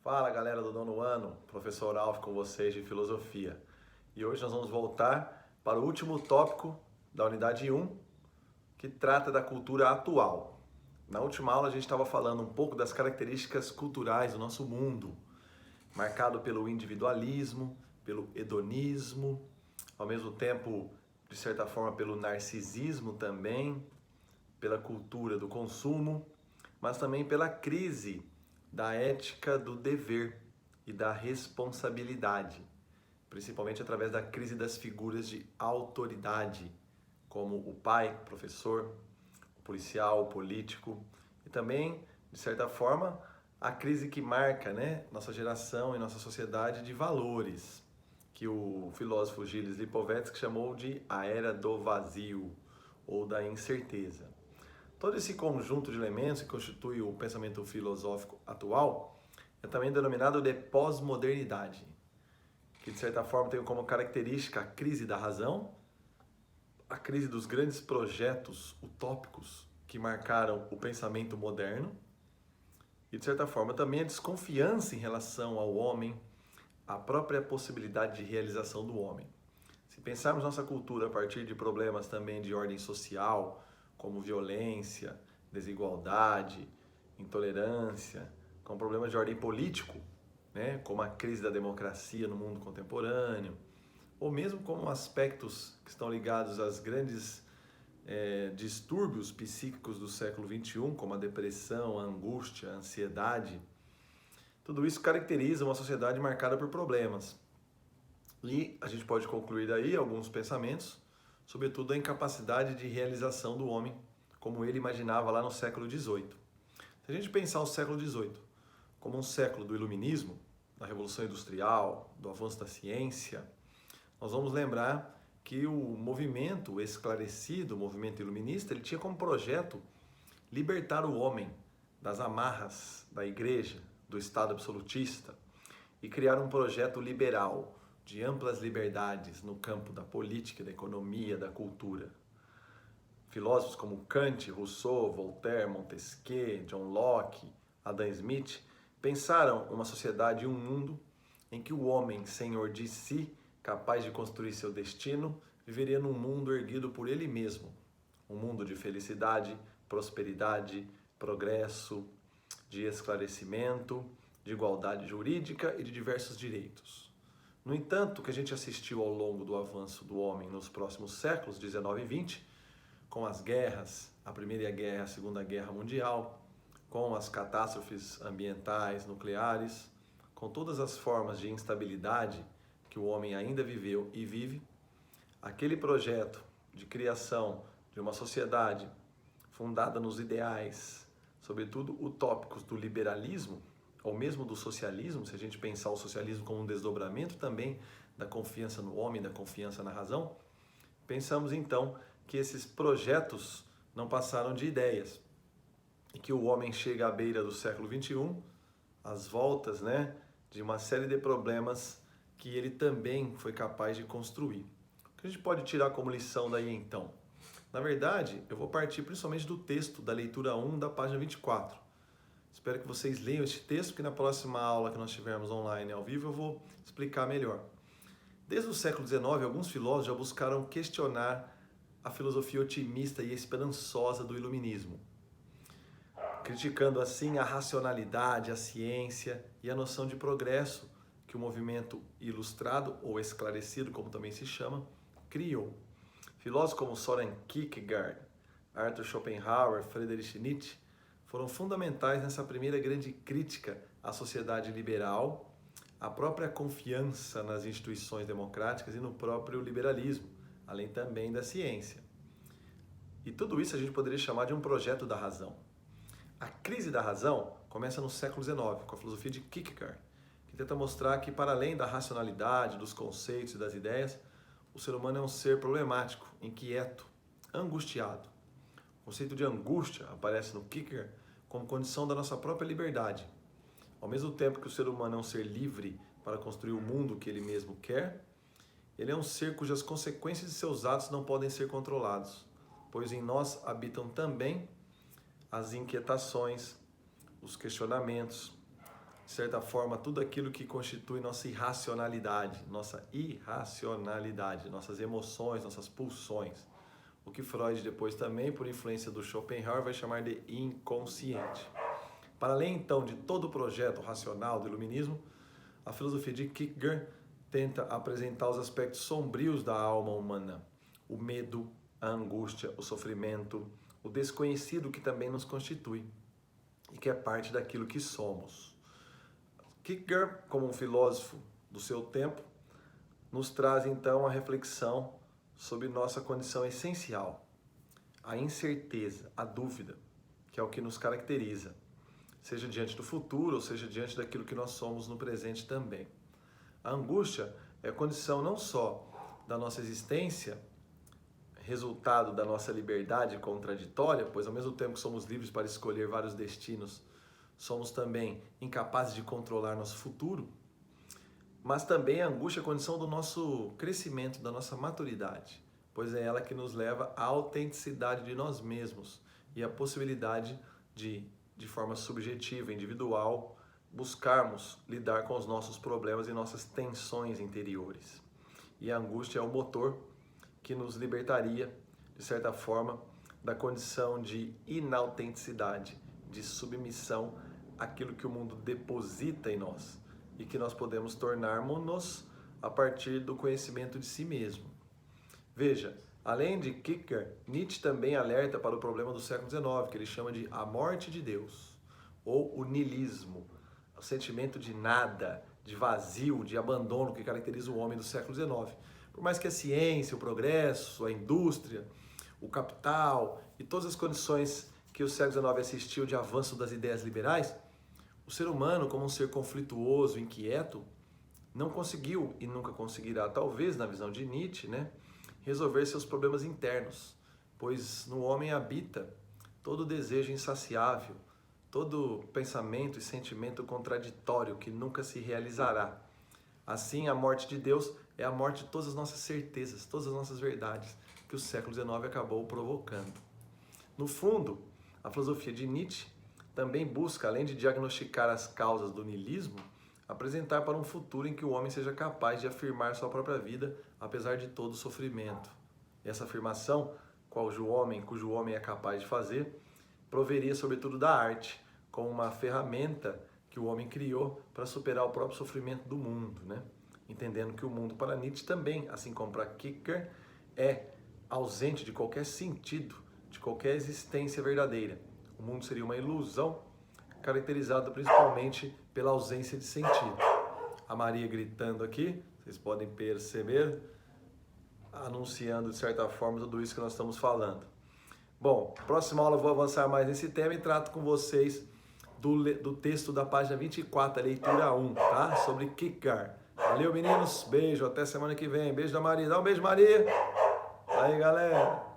Fala galera do nono ano, professor Alf com vocês de filosofia. E hoje nós vamos voltar para o último tópico da unidade 1, que trata da cultura atual. Na última aula a gente estava falando um pouco das características culturais do nosso mundo, marcado pelo individualismo, pelo hedonismo, ao mesmo tempo, de certa forma, pelo narcisismo também, pela cultura do consumo, mas também pela crise da ética do dever e da responsabilidade, principalmente através da crise das figuras de autoridade, como o pai, o professor, o policial, o político, e também, de certa forma, a crise que marca, nossa geração e nossa sociedade de valores, que o filósofo Gilles Lipovetsky chamou de a era do vazio ou da incerteza. Todo esse conjunto de elementos que constitui o pensamento filosófico atual é também denominado de pós-modernidade, que de certa forma tem como característica a crise da razão, a crise dos grandes projetos utópicos que marcaram o pensamento moderno e de certa forma também a desconfiança em relação ao homem, a própria possibilidade de realização do homem. Se pensarmos nossa cultura a partir de problemas também de ordem social, como violência, desigualdade, intolerância, com problemas de ordem político, como a crise da democracia no mundo contemporâneo, ou mesmo como aspectos que estão ligados às grandes distúrbios psíquicos do século XXI, como a depressão, a angústia, a ansiedade. Tudo isso caracteriza uma sociedade marcada por problemas. E a gente pode concluir daí alguns pensamentos, sobretudo a incapacidade de realização do homem, como ele imaginava lá no século XVIII. Se a gente pensar o século XVIII como um século do iluminismo, da Revolução Industrial, do avanço da ciência, nós vamos lembrar que o movimento esclarecido, o movimento iluminista, ele tinha como projeto libertar o homem das amarras da igreja, do Estado absolutista, e criar um projeto liberal, de amplas liberdades no campo da política, da economia, da cultura. Filósofos como Kant, Rousseau, Voltaire, Montesquieu, John Locke, Adam Smith pensaram uma sociedade e um mundo em que o homem, senhor de si, capaz de construir seu destino, viveria num mundo erguido por ele mesmo. Um mundo de felicidade, prosperidade, progresso, de esclarecimento, de igualdade jurídica e de diversos direitos. No entanto, o que a gente assistiu ao longo do avanço do homem nos próximos séculos, 19 e 20, com as guerras, a Primeira Guerra e a Segunda Guerra Mundial, com as catástrofes ambientais, nucleares, com todas as formas de instabilidade que o homem ainda viveu e vive, aquele projeto de criação de uma sociedade fundada nos ideais, sobretudo utópicos do liberalismo, ou mesmo do socialismo, se a gente pensar o socialismo como um desdobramento também da confiança no homem, da confiança na razão, pensamos então que esses projetos não passaram de ideias e que o homem chega à beira do século XXI, às voltas de uma série de problemas que ele também foi capaz de construir. O que a gente pode tirar como lição daí então? Na verdade, eu vou partir principalmente do texto da leitura 1 da página 24. Espero que vocês leiam este texto, porque na próxima aula que nós tivermos online ao vivo eu vou explicar melhor. Desde o século XIX, alguns filósofos já buscaram questionar a filosofia otimista e esperançosa do iluminismo, criticando assim a racionalidade, a ciência e a noção de progresso que o movimento ilustrado ou esclarecido, como também se chama, criou. Filósofos como Soren Kierkegaard, Arthur Schopenhauer, Friedrich Nietzsche foram fundamentais nessa primeira grande crítica à sociedade liberal, à própria confiança nas instituições democráticas e no próprio liberalismo, além também da ciência. E tudo isso a gente poderia chamar de um projeto da razão. A crise da razão começa no século XIX, com a filosofia de Kierkegaard, que tenta mostrar que, para além da racionalidade, dos conceitos e das ideias, o ser humano é um ser problemático, inquieto, angustiado. O conceito de angústia aparece no Kierkegaard como condição da nossa própria liberdade. Ao mesmo tempo que o ser humano é um ser livre para construir o mundo que ele mesmo quer, ele é um ser cujas consequências de seus atos não podem ser controlados, pois em nós habitam também as inquietações, os questionamentos, de certa forma, tudo aquilo que constitui nossa irracionalidade, nossas emoções, nossas pulsões. O que Freud depois também, por influência do Schopenhauer, vai chamar de inconsciente. Para além, então, de todo o projeto racional do iluminismo, a filosofia de Kierkegaard tenta apresentar os aspectos sombrios da alma humana, o medo, a angústia, o sofrimento, o desconhecido que também nos constitui e que é parte daquilo que somos. Kierkegaard, como um filósofo do seu tempo, nos traz então a reflexão sobre nossa condição essencial, a incerteza, a dúvida, que é o que nos caracteriza, seja diante do futuro ou seja diante daquilo que nós somos no presente também. A angústia é a condição não só da nossa existência, resultado da nossa liberdade contraditória, pois ao mesmo tempo que somos livres para escolher vários destinos, somos também incapazes de controlar nosso futuro, mas também a angústia é a condição do nosso crescimento, da nossa maturidade, pois é ela que nos leva à autenticidade de nós mesmos e à possibilidade de forma subjetiva, individual, buscarmos lidar com os nossos problemas e nossas tensões interiores. E a angústia é o motor que nos libertaria, de certa forma, da condição de inautenticidade, de submissão àquilo que o mundo deposita em nós e que nós podemos tornarmos-nos a partir do conhecimento de si mesmo. Veja, além de Kierkegaard, Nietzsche também alerta para o problema do século XIX, que ele chama de a morte de Deus, ou o niilismo, o sentimento de nada, de vazio, de abandono que caracteriza o homem do século XIX. Por mais que a ciência, o progresso, a indústria, o capital e todas as condições que o século XIX assistiu de avanço das ideias liberais, o ser humano, como um ser conflituoso, inquieto, não conseguiu e nunca conseguirá, talvez na visão de Nietzsche, resolver seus problemas internos, pois no homem habita todo o desejo insaciável, todo pensamento e sentimento contraditório que nunca se realizará. Assim, a morte de Deus é a morte de todas as nossas certezas, todas as nossas verdades que o século XIX acabou provocando. No fundo, a filosofia de Nietzsche também busca, além de diagnosticar as causas do niilismo, apresentar para um futuro em que o homem seja capaz de afirmar sua própria vida, apesar de todo o sofrimento. E essa afirmação, cujo homem é capaz de fazer, proveria sobretudo da arte, como uma ferramenta que o homem criou para superar o próprio sofrimento do mundo, Entendendo que o mundo para Nietzsche também, assim como para Kierkegaard, é ausente de qualquer sentido, de qualquer existência verdadeira. O mundo seria uma ilusão, caracterizada principalmente pela ausência de sentido. A Maria gritando aqui, vocês podem perceber, anunciando de certa forma tudo isso que nós estamos falando. Bom, próxima aula eu vou avançar mais nesse tema e trato com vocês do texto da página 24, a leitura 1, tá? Sobre Kierkegaard. Valeu, meninos. Beijo. Até semana que vem. Beijo da Maria. Dá um beijo, Maria. Aí, galera.